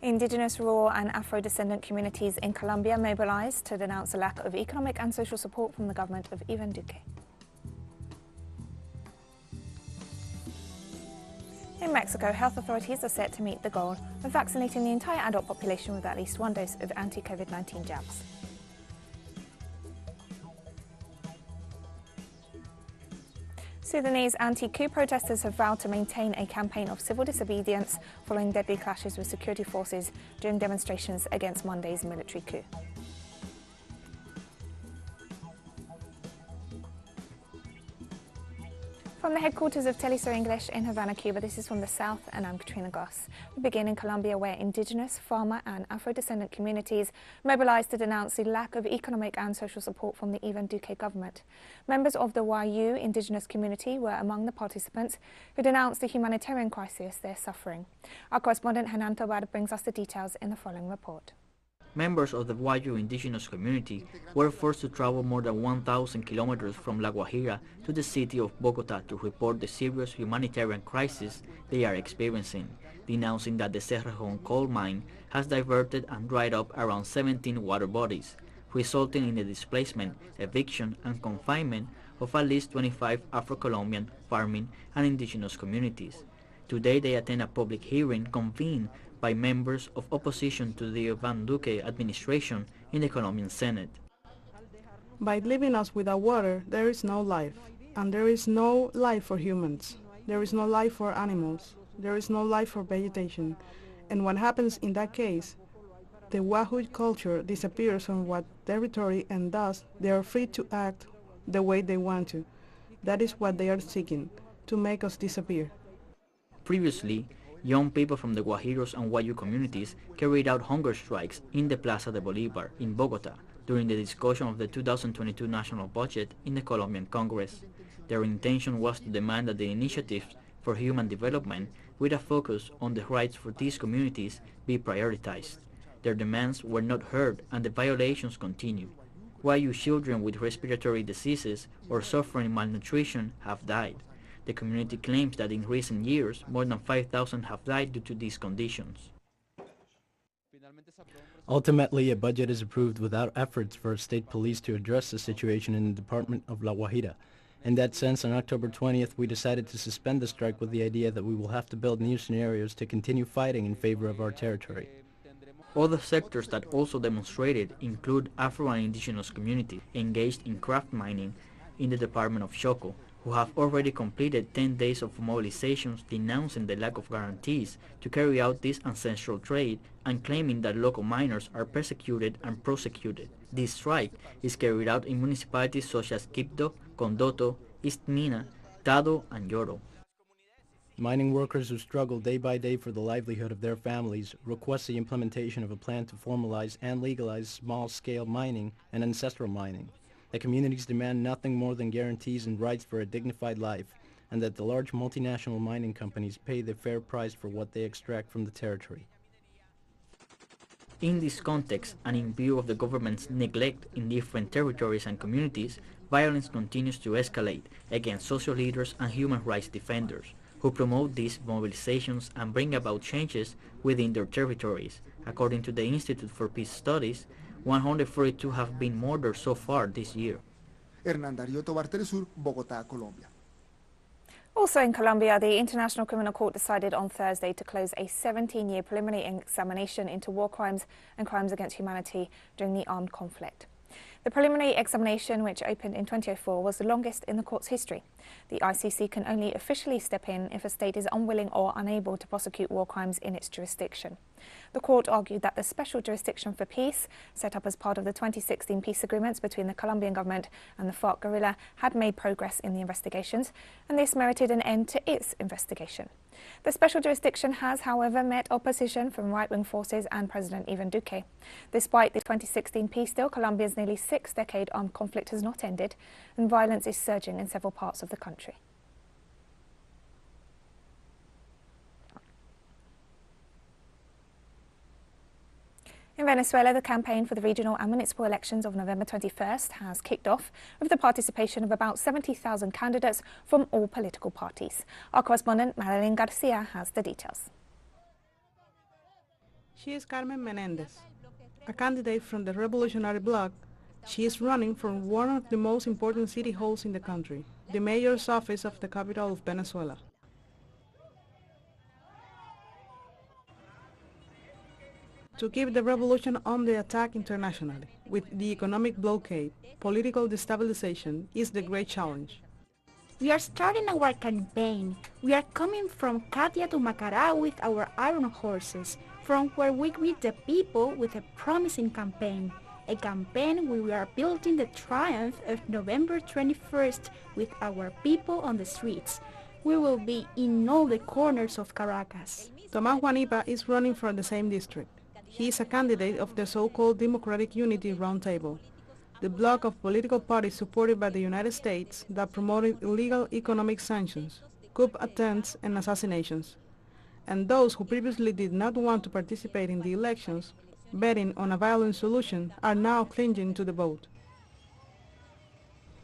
Indigenous, rural and afro-descendant communities in Colombia mobilized to denounce a lack of economic and social support from the government of Iván Duque. In Mexico, health authorities are set to meet the goal of vaccinating the entire adult population with at least one dose of anti-COVID-19 jabs. Sudanese anti-coup protesters have vowed to maintain a campaign of civil disobedience following deadly clashes with security forces during demonstrations against Monday's military coup. From the headquarters of teleSUR English in Havana, Cuba, this is From the South, and I'm Katrina Goss. We begin in Colombia, where indigenous, farmer and afro-descendant communities mobilized to denounce the lack of economic and social support from the Iván Duque government. Members of the YU indigenous community were among the participants who denounced the humanitarian crisis they're suffering. Our correspondent Hernan Tobar brings us the details in the following report. Members of the YU Indigenous community were forced to travel more than 1,000 kilometers from La Guajira to the city of Bogota to report the serious humanitarian crisis they are experiencing, denouncing that the Cerrejón coal mine has diverted and dried up around 17 water bodies, resulting in the displacement, eviction and confinement of at least 25 Afro-Colombian farming and indigenous communities. Today they attend a public hearing convened by members of opposition to the Iván Duque administration in the Colombian Senate. By leaving us without water, there is no life, and there is no life for humans. There is no life for animals. There is no life for vegetation. And what happens in that case, the Wahoo culture disappears from what territory, and thus they are free to act the way they want to. That is what they are seeking, to make us disappear. Previously, young people from the Guajiros and YU communities carried out hunger strikes in the Plaza de Bolívar in Bogota during the discussion of the 2022 national budget in the Colombian Congress. Their intention was to demand that the initiatives for human development, with a focus on the rights for these communities, be prioritized. Their demands were not heard and the violations continue. YU children with respiratory diseases or suffering malnutrition have died. The community claims that in recent years, more than 5,000 have died due to these conditions. Ultimately, a budget is approved without efforts for state police to address the situation in the department of La Guajira. In that sense, on October 20th, we decided to suspend the strike with the idea that we will have to build new scenarios to continue fighting in favor of our territory. Other sectors that also demonstrated include Afro and Indigenous communities engaged in craft mining in the department of Chocó, who have already completed 10 days of mobilizations denouncing the lack of guarantees to carry out this ancestral trade and claiming that local miners are persecuted and prosecuted. This strike is carried out in municipalities such as Quibdó, Condoto, East Mina, Tado, and Lloro. Mining workers who struggle day by day for the livelihood of their families request the implementation of a plan to formalize and legalize small-scale mining and ancestral mining. The communities demand nothing more than guarantees and rights for a dignified life, and that the large multinational mining companies pay the fair price for what they extract from the territory. In this context, and in view of the government's neglect in different territories and communities, violence continues to escalate against social leaders and human rights defenders, who promote these mobilizations and bring about changes within their territories. According to the Institute for Peace Studies, 142 have been murdered so far this year. Hernan Tobar, teleSUR, Bogotá, Colombia. Also in Colombia, the International Criminal Court decided on Thursday to close a 17-year preliminary examination into war crimes and crimes against humanity during the armed conflict. The preliminary examination, which opened in 2004, was the longest in the court's history. The ICC can only officially step in if a state is unwilling or unable to prosecute war crimes in its jurisdiction. The court argued that the Special Jurisdiction for Peace, set up as part of the 2016 peace agreements between the Colombian government and the FARC guerrilla, had made progress in the investigations, and this merited an end to its investigation. The special jurisdiction has, however, met opposition from right-wing forces and President Iván Duque. Despite the 2016 peace deal, Colombia's nearly six-decade armed conflict has not ended, and violence is surging in several parts of the country. In Venezuela, the campaign for the regional and municipal elections of November 21st has kicked off with the participation of about 70,000 candidates from all political parties. Our correspondent, Madeline Garcia, has the details. She is Carmen Menendez, a candidate from the Revolutionary Bloc. She is running for one of the most important city halls in the country, the mayor's office of the capital of Venezuela. To keep the revolution on the attack internationally, with the economic blockade, political destabilization is the great challenge. We are starting our campaign. We are coming from Katia to Macará with our iron horses, from where we greet the people with a promising campaign. A campaign where we are building the triumph of November 21st with our people on the streets. We will be in all the corners of Caracas. Tomás Juanipa is running for the same district. He is a candidate of the so-called Democratic Unity Roundtable, the bloc of political parties supported by the United States that promoted illegal economic sanctions, coup attempts and assassinations. And those who previously did not want to participate in the elections, betting on a violent solution, are now clinging to the vote.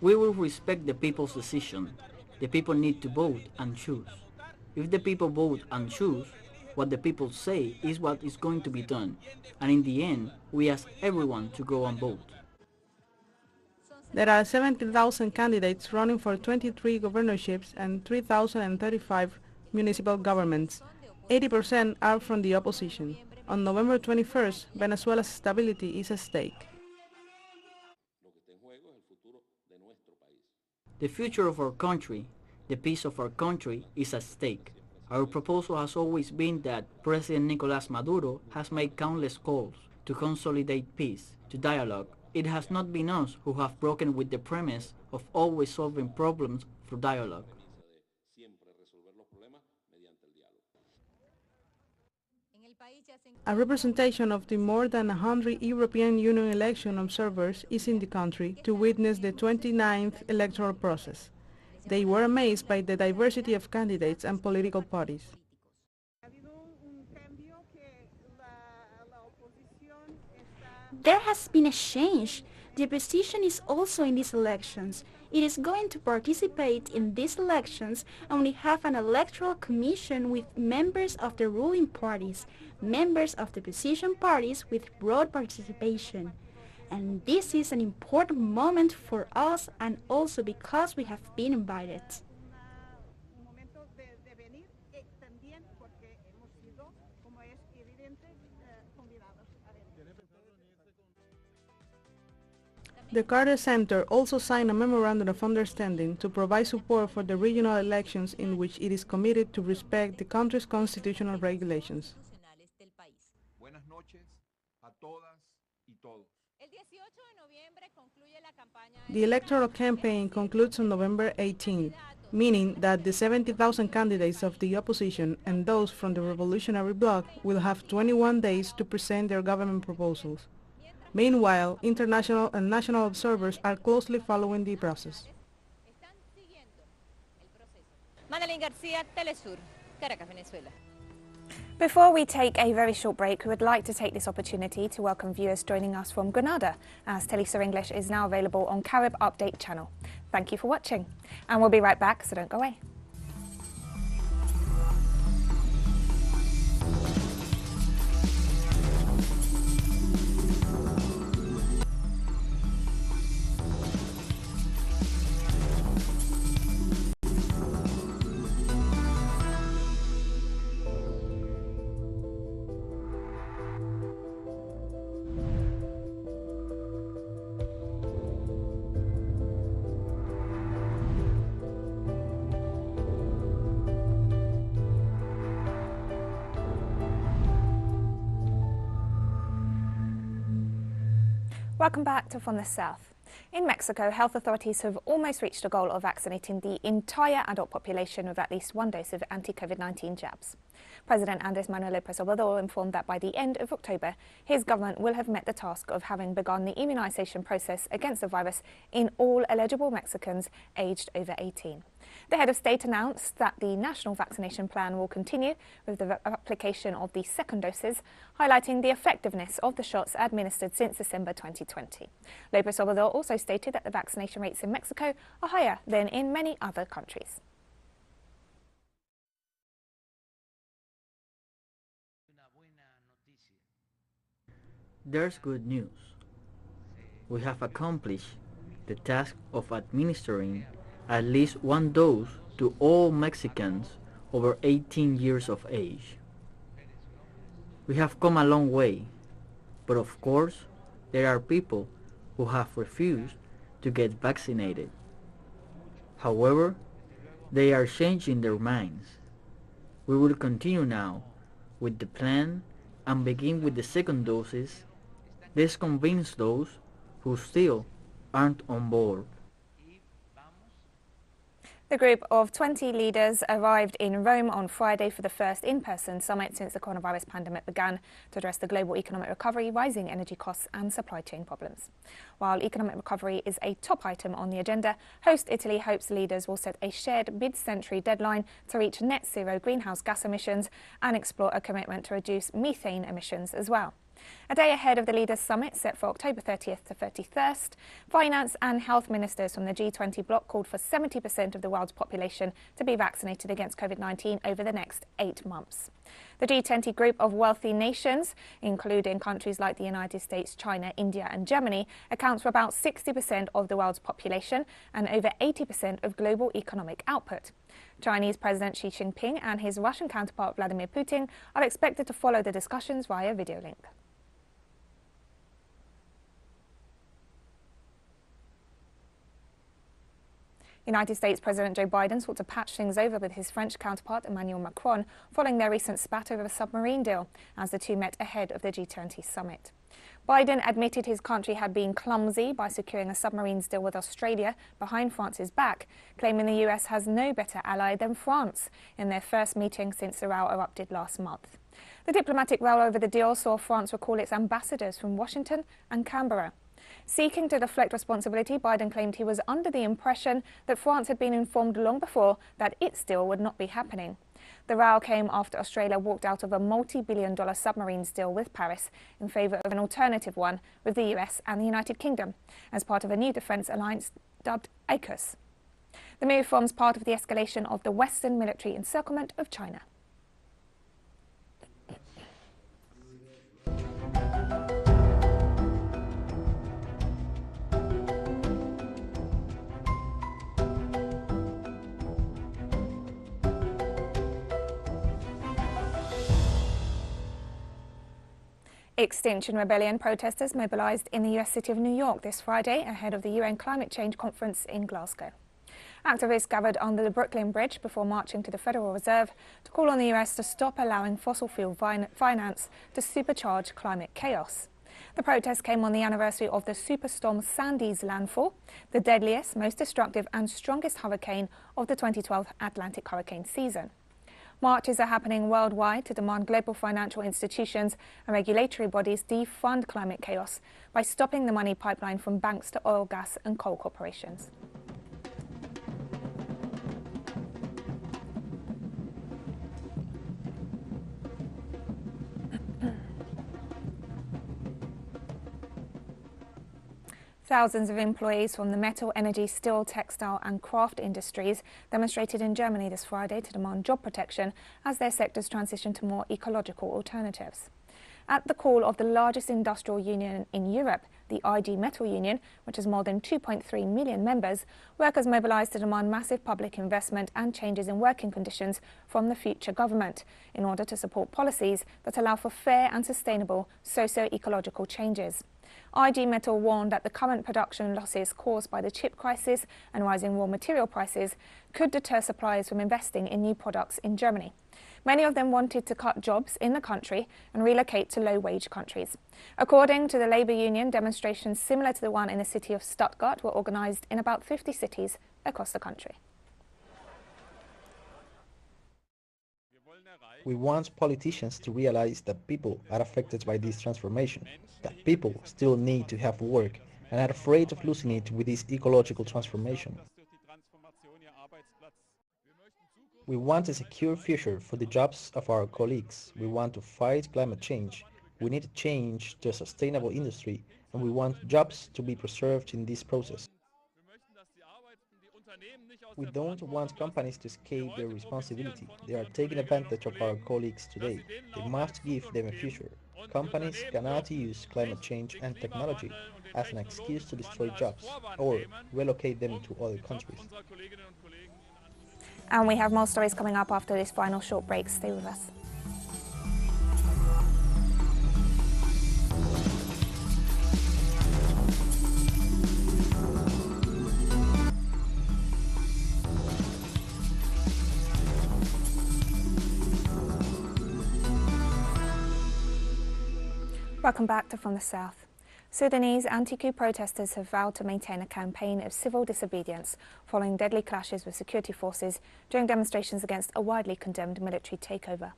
We will respect the people's decision. The people need to vote and choose. If the people vote and choose, what the people say is what is going to be done, and in the end, we ask everyone to go and vote. There are 70,000 candidates running for 23 governorships and 3,035 municipal governments. 80% are from the opposition. On November 21st, Venezuela's stability is at stake. The future of our country, the peace of our country, is at stake. Our proposal has always been that President Nicolás Maduro has made countless calls to consolidate peace, to dialogue. It has not been us who have broken with the premise of always solving problems through dialogue. A representation of the more than 100 European Union election observers is in the country to witness the 29th electoral process. They were amazed by the diversity of candidates and political parties. There has been a change. The opposition is also in these elections. It is going to participate in these elections, and we have an electoral commission with members of the ruling parties, members of the opposition parties with broad participation. And this is an important moment for us, and also because we have been invited. The Carter Center also signed a memorandum of understanding to provide support for the regional elections in which it is committed to respect the country's constitutional regulations. Buenas noches a todas y todos. The electoral campaign concludes on November 18, meaning that the 70,000 candidates of the opposition and those from the Revolutionary Bloc will have 21 days to present their government proposals. Meanwhile, international and national observers are closely following the process. teleSUR, Caracas, Venezuela. Before we take a very short break, we would like to take this opportunity to welcome viewers joining us from Grenada, as teleSUR English is now available on Carib Update channel. Thank you for watching, and we'll be right back, so don't go away. Welcome back to From the South. In Mexico, health authorities have almost reached a goal of vaccinating the entire adult population with at least one dose of anti-COVID-19 jabs. President Andrés Manuel López Obrador informed that by the end of October, his government will have met the task of having begun the immunisation process against the virus in all eligible Mexicans aged over 18. The head of state announced that the national vaccination plan will continue with the application of the second doses, highlighting the effectiveness of the shots administered since December 2020. López Obrador also stated that the vaccination rates in Mexico are higher than in many other countries. Una buena noticia. There's good news. We have accomplished the task of administering at least one dose to all Mexicans over 18 years of age. We have come a long way, but of course, there are people who have refused to get vaccinated. However, they are changing their minds. We will continue now with the plan and begin with the second doses. This convince those who still aren't on board. The group of 20 leaders arrived in Rome on Friday for the first in-person summit since the coronavirus pandemic began to address the global economic recovery, rising energy costs and supply chain problems. While economic recovery is a top item on the agenda, host Italy hopes leaders will set a shared mid-century deadline to reach net zero greenhouse gas emissions and explore a commitment to reduce methane emissions as well. A day ahead of the Leaders' Summit set for October 30th to 31st, finance and health ministers from the G20 bloc called for 70% of the world's population to be vaccinated against COVID-19 over the next 8 months. The G20 group of wealthy nations, including countries like the United States, China, India and Germany, accounts for about 60% of the world's population and over 80% of global economic output. Chinese President Xi Jinping and his Russian counterpart Vladimir Putin are expected to follow the discussions via video link. United States President Joe Biden sought to patch things over with his French counterpart Emmanuel Macron following their recent spat over a submarine deal as the two met ahead of the G20 summit. Biden admitted his country had been clumsy by securing a submarines deal with Australia behind France's back, claiming the US has no better ally than France in their first meeting since the row erupted last month. The diplomatic row over the deal saw France recall its ambassadors from Washington and Canberra. Seeking to deflect responsibility, Biden claimed he was under the impression that France had been informed long before that its deal would not be happening. The row came after Australia walked out of a multi-billion-dollar submarines deal with Paris in favour of an alternative one with the US and the United Kingdom as part of a new defence alliance dubbed AUKUS. The move forms part of the escalation of the Western military encirclement of China. Extinction Rebellion protesters mobilised in the US city of New York this Friday ahead of the UN Climate Change Conference in Glasgow. Activists gathered under the Brooklyn Bridge before marching to the Federal Reserve to call on the US to stop allowing fossil fuel finance to supercharge climate chaos. The protest came on the anniversary of the superstorm Sandy's landfall, the deadliest, most destructive and strongest hurricane of the 2012 Atlantic hurricane season. Marches are happening worldwide to demand global financial institutions and regulatory bodies defund climate chaos by stopping the money pipeline from banks to oil, gas and coal corporations. Thousands of employees from the metal, energy, steel, textile and craft industries demonstrated in Germany this Friday to demand job protection as their sectors transition to more ecological alternatives. At the call of the largest industrial union in Europe, the IG Metall Union, which has more than 2.3 million members, workers mobilised to demand massive public investment and changes in working conditions from the future government in order to support policies that allow for fair and sustainable socio-ecological changes. IG Metall warned that the current production losses caused by the chip crisis and rising raw material prices could deter suppliers from investing in new products in Germany. Many of them wanted to cut jobs in the country and relocate to low-wage countries. According to the Labour Union, demonstrations similar to the one in the city of Stuttgart were organised in about 50 cities across the country. We want politicians to realize that people are affected by this transformation, that people still need to have work and are afraid of losing it with this ecological transformation. We want a secure future for the jobs of our colleagues. We want to fight climate change. We need to change to a sustainable industry, and we want jobs to be preserved in this process. We don't want companies to escape their responsibility. They are taking advantage of our colleagues today. They must give them a future. Companies cannot use climate change and technology as an excuse to destroy jobs or relocate them to other countries. And we have more stories coming up after this final short break. Stay with us. Welcome back to From the South. Sudanese anti-coup protesters have vowed to maintain a campaign of civil disobedience following deadly clashes with security forces during demonstrations against a widely condemned military takeover.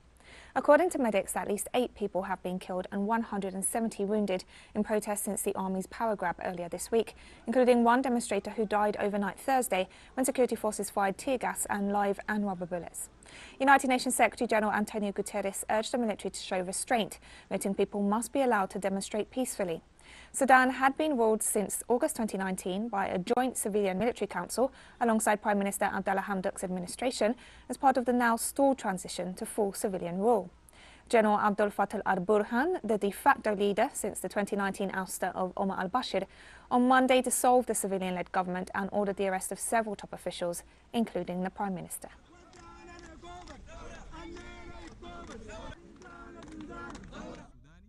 According to medics, at least 8 people have been killed and 170 wounded in protests since the army's power grab earlier this week, including one demonstrator who died overnight Thursday when security forces fired tear gas and live and rubber bullets. United Nations Secretary General Antonio Guterres urged the military to show restraint, noting people must be allowed to demonstrate peacefully. Sudan had been ruled since August 2019 by a joint civilian military council alongside Prime Minister Abdallah Hamdok's administration as part of the now stalled transition to full civilian rule. General Abdel Fattah al-Burhan, the de facto leader since the 2019 ouster of Omar al-Bashir, on Monday dissolved the civilian-led government and ordered the arrest of several top officials, including the Prime Minister.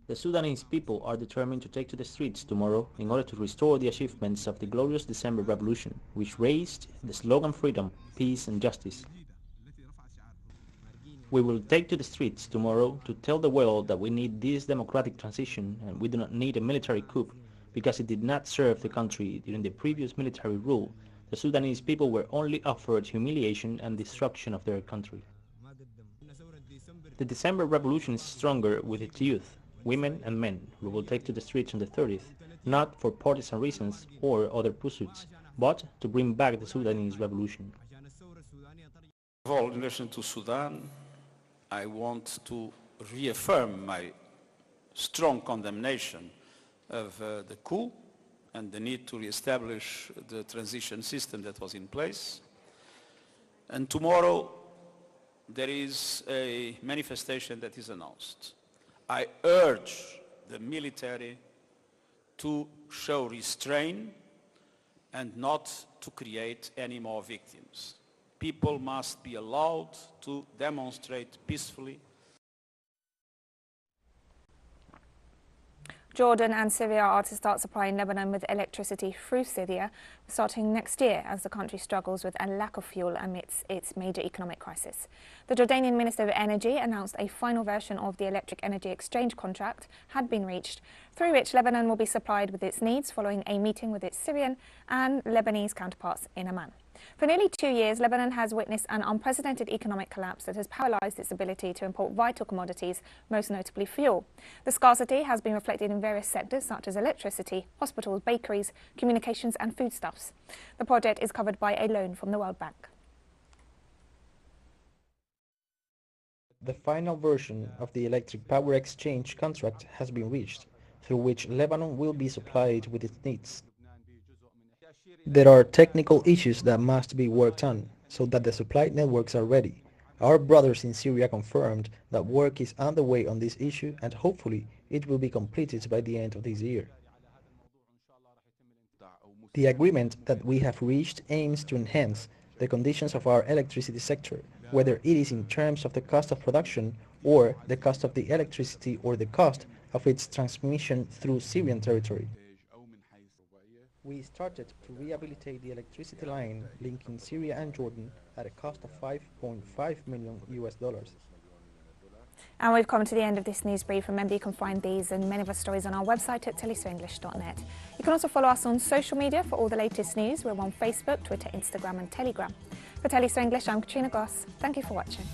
The Sudanese people are determined to take to the streets tomorrow in order to restore the achievements of the glorious December Revolution, which raised the slogan freedom, peace and justice. We will take to the streets tomorrow to tell the world that we need this democratic transition and we do not need a military coup because it did not serve the country during the previous military rule. The Sudanese people were only offered humiliation and destruction of their country. The December Revolution is stronger with its youth, women and men who will take to the streets on the 30th, not for partisan reasons or other pursuits, but to bring back the Sudanese revolution. Of all, in relation to Sudan, I want to reaffirm my strong condemnation of the coup and the need to reestablish the transition system that was in place. And tomorrow there is a manifestation that is announced. I urge the military to show restraint and not to create any more victims. People must be allowed to demonstrate peacefully. Jordan and Syria are to start supplying Lebanon with electricity through Syria starting next year as the country struggles with a lack of fuel amidst its major economic crisis. The Jordanian Minister of Energy announced a final version of the electric energy exchange contract had been reached, through which Lebanon will be supplied with its needs following a meeting with its Syrian and Lebanese counterparts in Amman. For nearly 2 years, Lebanon has witnessed an unprecedented economic collapse that has paralysed its ability to import vital commodities, most notably fuel. The scarcity has been reflected in various sectors such as electricity, hospitals, bakeries, communications and foodstuffs. The project is covered by a loan from the World Bank. The final version of the electric power exchange contract has been reached, through which Lebanon will be supplied with its needs. There are technical issues that must be worked on, so that the supply networks are ready. Our brothers in Syria confirmed that work is underway on this issue and hopefully it will be completed by the end of this year. The agreement that we have reached aims to enhance the conditions of our electricity sector, whether it is in terms of the cost of production or the cost of the electricity or the cost of its transmission through Syrian territory. We started to rehabilitate the electricity line linking Syria and Jordan at a cost of $5.5 million. And we've come to the end of this news brief. Remember, you can find these and many other stories on our website at telesurenglish.net. You can also follow us on social media for all the latest news. We're on Facebook, Twitter, Instagram and Telegram. For TeleSUR English, I'm Katrina Goss. Thank you for watching.